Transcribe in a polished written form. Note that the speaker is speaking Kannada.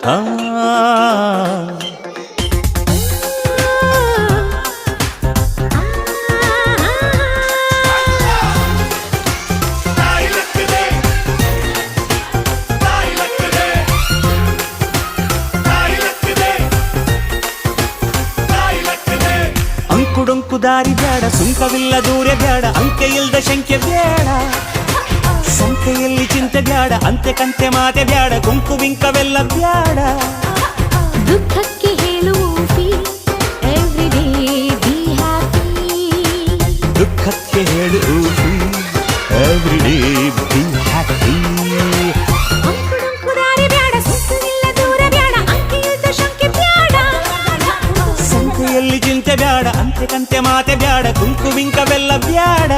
ಆ ಅಂಕುಡೊಂಕು ದಾರಿ ಬ್ಯಾಡ, ಸುಂಕವಿಲ್ಲ ದೂರ ಬ್ಯಾಡ, ಅಂಕೆ ಇಲ್ದ ಶಂಕೆ ಬ್ಯಾಡ, ಸಂತೆಯಲ್ಲಿ ಚಿಂತೆ ಬ್ಯಾಡ, ಅಂತೆ ಕಂತೆ ಮಾತೆ ಬ್ಯಾಡ, ಕುಂಕು ಬಿಂಕವೆಲ್ಲ ಬ್ಯಾಡ. ದುಃಖಕ್ಕೆ ಹೇಳುವಿ ಎವ್ರಿ ಡೇ ಬಿ ಹ್ಯಾಪಿ, ದುಃಖಕ್ಕೆ ಹೇಳುವಿ ಎವ್ರಿ ಡೇ ಬಿ ಹ್ಯಾಪಿ. ಅಂಕುಡೊಂಕು ದಾರಿ ಬ್ಯಾಡ, ಸುಂಕವಿಲ್ಲ ದೂರ ಬ್ಯಾಡ, ಅಂಕೆ ಇಲ್ದ ಶಂಕೆ ಬ್ಯಾಡ, ಸಂತೆಯಲ್ಲಿ ಚಿಂತೆ ಬ್ಯಾಡ, ಅಂತೆ ಕಂತೆ ಮಾತೆ ಬ್ಯಾಡ, ಕುಂಕು ಬಿಂಕವೆಲ್ಲ ಬ್ಯಾಡ.